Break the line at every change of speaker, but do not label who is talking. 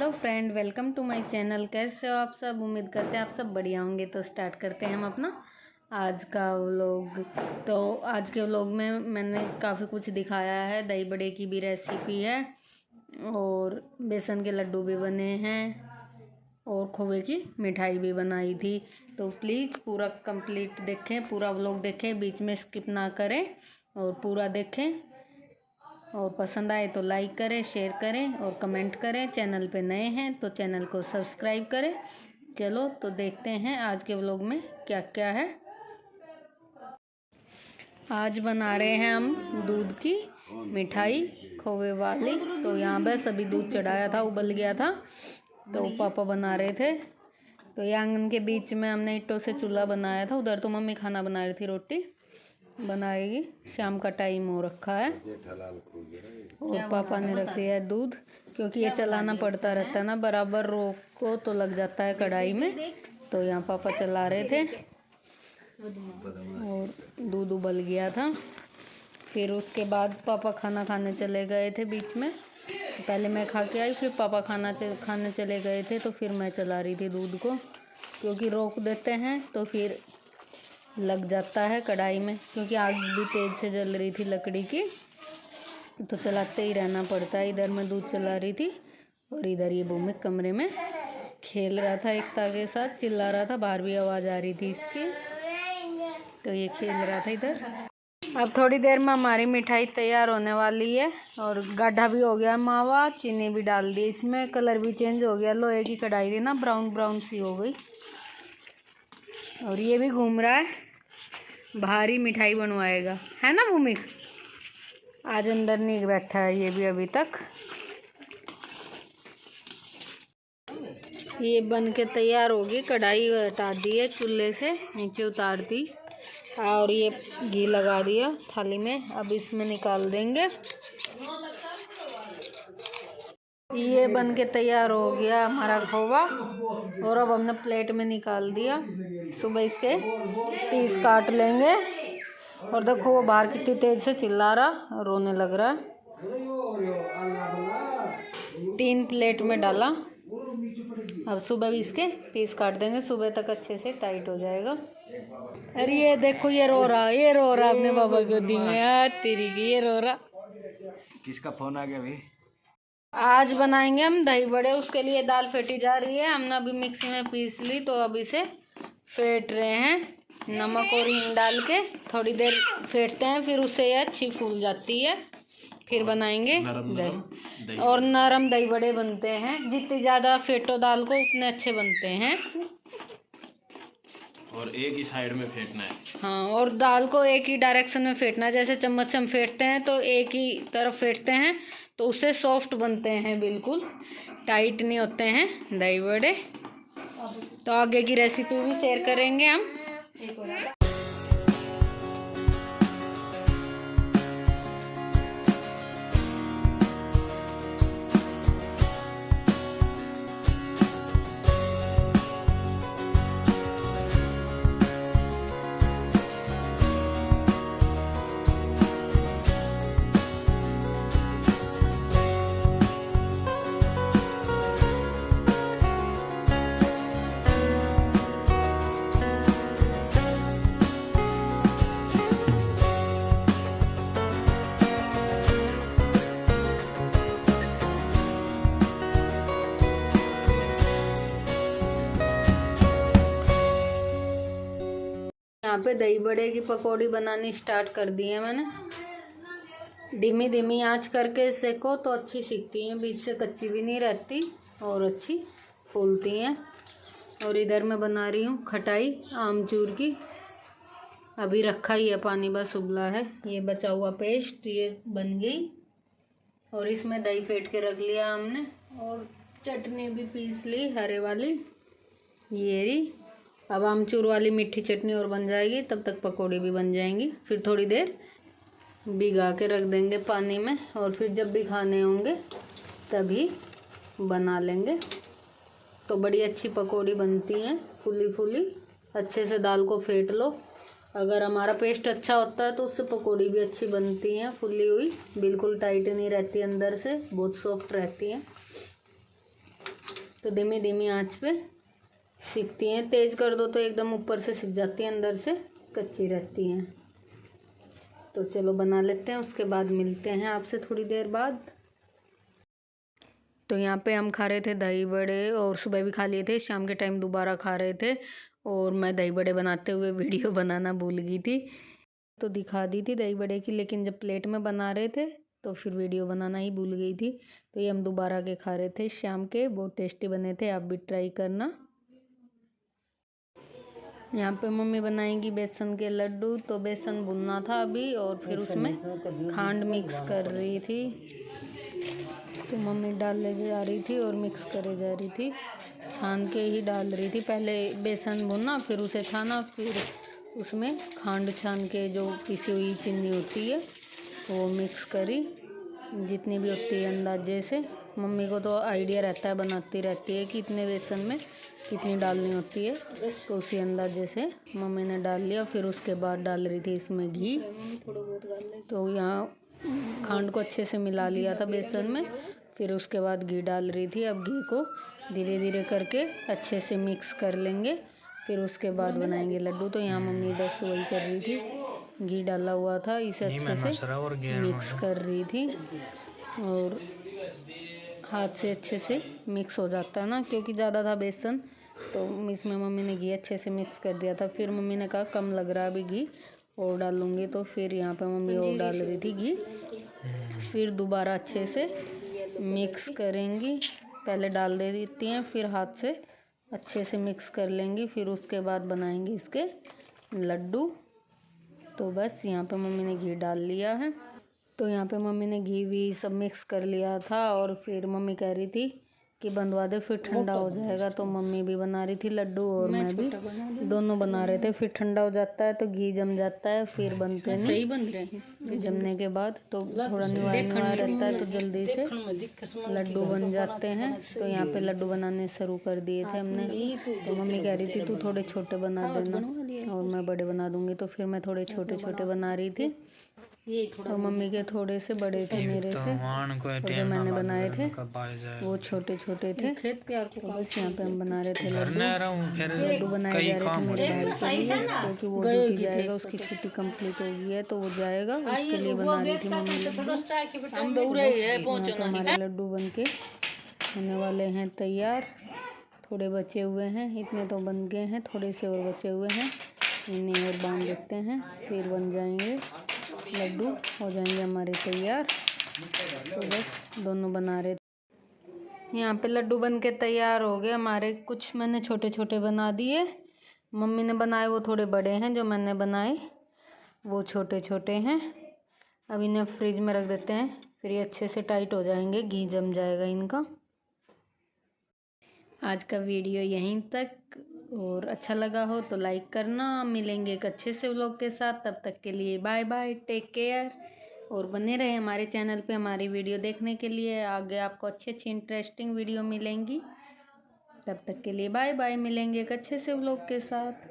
Hello friend, welcome to my channel. कैसे हो आप सब? उम्मीद करते हैं आप सब बढ़िया होंगे। तो स्टार्ट करते हैं हम अपना आज का व्लॉग। तो आज के व्लॉग में मैंने काफ़ी कुछ दिखाया है। दही बड़े की भी रेसिपी है और बेसन के लड्डू भी बने हैं और खोए की मिठाई भी बनाई थी। तो प्लीज़ पूरा कंप्लीट देखें, पूरा व्लॉग देखें, बीच में स्किप ना करें और पूरा देखें। और पसंद आए तो लाइक करें, शेयर करें और कमेंट करें। चैनल पे नए हैं तो चैनल को सब्सक्राइब करें। चलो तो देखते हैं आज के व्लॉग में क्या क्या है। आज बना रहे हैं हम दूध की मिठाई खोए वाली। तो यहाँ बस अभी दूध चढ़ाया था, उबल गया था, तो पापा बना रहे थे। तो ये आंगन के बीच में हमने ईंटों से चूल्हा बनाया था। उधर तो मम्मी खाना बना रही थी, रोटी बनाएगी। शाम का टाइम हो रखा है और पापा ने रख दिया है दूध, क्योंकि ये चलाना पड़ता रहता है ना, बराबर रोको तो लग जाता है कढ़ाई में। तो यहाँ पापा चला रहे थे और दूध उबल गया था। फिर उसके बाद पापा खाना खाने चले गए थे बीच में। पहले मैं खा के आई, फिर पापा खाने चले गए थे। तो फिर मैं चला रही थी दूध को, क्योंकि रोक देते हैं तो फिर लग जाता है कढ़ाई में, क्योंकि आग भी तेज़ से जल रही थी लकड़ी की, तो चलाते ही रहना पड़ता है। इधर मैं दूध चला रही थी और इधर ये भूमिक कमरे में खेल रहा था एकता के साथ, चिल्ला रहा था, बाहर भी आवाज़ आ रही थी इसकी। तो ये खेल रहा था इधर। अब थोड़ी देर में हमारी मिठाई तैयार होने वाली है और गाढ़ा भी हो गया मावा, चीनी भी डाल दी इसमें, कलर भी चेंज हो गया। लोहे की कढ़ाई थी ना, ब्राउन ब्राउन सी हो गई। और ये भी घूम रहा है, भारी मिठाई बनवाएगा, है ना भूमिक? आज अंदर नहीं बैठा है ये भी अभी तक। ये बन के तैयार होगी। कढ़ाई हटा दी है, चूल्हे से नीचे उतार दी और ये घी लगा दिया थाली में। अब इसमें निकाल देंगे। ये बन के तैयार हो गया हमारा खोवा और अब हमने प्लेट में निकाल दिया। सुबह इसके पीस काट लेंगे। और देखो वो बाहर कितनी तेज से चिल्ला रहा, रोने लग रहा है। 3 प्लेट में डाला। अब सुबह भी इसके पीस काट देंगे, सुबह तक अच्छे से टाइट हो जाएगा। अरे ये देखो ये रो रहा अपने बाबा गोदी में। यार तेरी की ये रो रहा।
किसका फोन आ गया भाई?
आज बनाएंगे हम दही बड़े। उसके लिए दाल फेंटी जा रही है। हमने अभी मिक्सी में पीस ली, तो अब इसे फेंट रहे हैं नमक और हींग डाल के। थोड़ी देर फेंटते हैं, फिर उससे ये अच्छी फूल जाती है। फिर बनाएंगे दही और नरम दही बड़े बनते हैं। जितनी ज़्यादा फेंटो दाल को उतने अच्छे बनते हैं।
और एक ही साइड में फेंटना है।
हाँ, और दाल को एक ही डायरेक्शन में फेंटना है। जैसे चम्मच से हम फेंटते हैं तो एक ही तरफ फेंटते हैं, तो उससे सॉफ्ट बनते हैं, बिल्कुल टाइट नहीं होते हैं दही बड़े। तो आगे की रेसिपी भी शेयर करेंगे हम। यहाँ पे दही बड़े की पकौड़ी बनानी स्टार्ट कर दी है मैंने। धीमी धीमी आंच करके सेको तो अच्छी सीखती हैं, बीच से कच्ची भी नहीं रहती और अच्छी फूलती हैं। और इधर मैं बना रही हूँ खटाई आमचूर की। अभी रखा ही है पानी, बस उबला है। ये बचा हुआ पेस्ट ये बन गई और इसमें दही फेंट के रख लिया हमने और चटनी भी पीस ली हरे वाली, ये रही। अब आमचूर वाली मीठी चटनी और बन जाएगी, तब तक पकौड़ी भी बन जाएंगी। फिर थोड़ी देर भिगा के रख देंगे पानी में और फिर जब भी खाने होंगे तभी बना लेंगे। तो बड़ी अच्छी पकौड़ी बनती हैं, फूली फूली। अच्छे से दाल को फेंट लो। अगर हमारा पेस्ट अच्छा होता है तो उससे पकौड़ी भी अच्छी बनती हैं, फुली हुई, बिल्कुल टाइट नहीं रहती, अंदर से बहुत सॉफ्ट रहती हैं। तो धीमी धीमी आंच पे सिकती हैं। तेज़ कर दो तो एकदम ऊपर से सिक जाती हैं, अंदर से कच्ची रहती हैं। तो चलो बना लेते हैं, उसके बाद मिलते हैं आपसे थोड़ी देर बाद। तो यहाँ पे हम खा रहे थे दही बड़े, और सुबह भी खा लिए थे, शाम के टाइम दोबारा खा रहे थे। और मैं दही बड़े बनाते हुए वीडियो बनाना भूल गई थी, तो दिखा दी थी दही बड़े की, लेकिन जब प्लेट में बना रहे थे तो फिर वीडियो बनाना ही भूल गई थी। तो ये हम दोबारा के खा रहे थे शाम के, बहुत टेस्टी बने थे, आप भी ट्राई करना। यहाँ पे मम्मी बनाएंगी बेसन के लड्डू। तो बेसन भुनना था अभी, और फिर उसमें खांड मिक्स कर रही थी। तो मम्मी डालने जा रही थी और मिक्स करे जा रही थी, छान के ही डाल रही थी। पहले बेसन भुनना, फिर उसे छाना, फिर उसमें खांड छान के जो पिसी हुई चीनी होती है वो मिक्स करी, जितनी भी होती है अंदाजे से। मम्मी को तो आइडिया रहता है, बनाती रहती है कि इतने बेसन में कितनी डालनी होती है, तो उसी अंदाजे से मम्मी ने डाल लिया। फिर उसके बाद डाल रही थी इसमें घी। तो यहाँ खांड को अच्छे से मिला लिया था बेसन में, फिर उसके बाद घी डाल रही थी। अब घी को धीरे धीरे करके अच्छे से मिक्स कर लेंगे, फिर उसके बाद बनाएंगे लड्डू। तो यहाँ मम्मी बस वही कर रही थी, घी डाला हुआ था, इसे अच्छे से मिक्स कर रही थी। और हाथ से अच्छे से मिक्स हो जाता है ना, क्योंकि ज़्यादा था बेसन, तो इसमें मम्मी ने घी अच्छे से मिक्स कर दिया था। फिर मम्मी ने कहा कम लग रहा है अभी घी, और डालूँगी। तो फिर यहाँ पे मम्मी और डाल रही थी घी। फिर दोबारा अच्छे से मिक्स करेंगी, पहले डाल दे देती हैं, फिर हाथ से अच्छे से मिक्स कर लेंगी, फिर उसके बाद बनाएंगे इसके लड्डू। तो बस यहाँ पे मम्मी ने घी डाल लिया है। तो यहाँ पे मम्मी ने घी भी सब मिक्स कर लिया था, और फिर मम्मी कह रही थी कि बंधवा दे, फिर ठंडा हो जाएगा। तो मम्मी भी बना रही थी लड्डू, और मैं भी, दोनों बना रहे थे। फिर ठंडा हो जाता है तो घी जम जाता है, फिर बनते नहीं। सही बन रहे हैं जमने के बाद, तो थोड़ा नुआ रहता है, तो जल्दी से लड्डू बन जाते हैं। तो यहाँ पे लड्डू बनाने शुरू कर दिए थे हमने। तो मम्मी कह रही थी तू थोड़े छोटे बना देना और मैं बड़े बना दूंगी। तो फिर मैं थोड़े छोटे छोटे बना रही थी, और मम्मी के थोड़े से बड़े थे मेरे से, और जो मैंने बनाए थे वो छोटे छोटे थे। तो बस यहाँ पे हम बना रहे थे लड्डू बनाए जा रहे थे मेरे भाई के लिए, क्योंकि वो ड्यूटी जाएगा, उसकी छुट्टी कंप्लीट हो गई है तो वो जाएगा, उसके लिए बना रही थी मम्मी लड्डू। हमारे लड्डू बन के होने वाले हैं तैयार। थोड़े बचे हुए हैं, इतने तो बन गए हैं, थोड़े से और बचे हुए हैं, इन्हें और बांध देते हैं, फिर बन जाएंगे लड्डू, हो जाएंगे हमारे तैयार। तो बस दोनों बना रहे थे। यहाँ पे लड्डू बन के तैयार हो गए हमारे। कुछ मैंने छोटे छोटे बना दिए, मम्मी ने बनाए वो थोड़े बड़े हैं, जो मैंने बनाए वो छोटे छोटे हैं। अब इन्हें फ्रिज में रख देते हैं, फिर ये अच्छे से टाइट हो जाएंगे, घी जम जाएगा इनका। आज का वीडियो यहीं तक, और अच्छा लगा हो तो लाइक करना। मिलेंगे एक अच्छे से व्लॉग के साथ, तब तक के लिए बाय बाय, टेक केयर। और बने रहे हमारे चैनल पे हमारी वीडियो देखने के लिए, आगे आपको अच्छी अच्छी इंटरेस्टिंग वीडियो मिलेंगी। तब तक के लिए बाय बाय, मिलेंगे एक अच्छे से व्लॉग के साथ।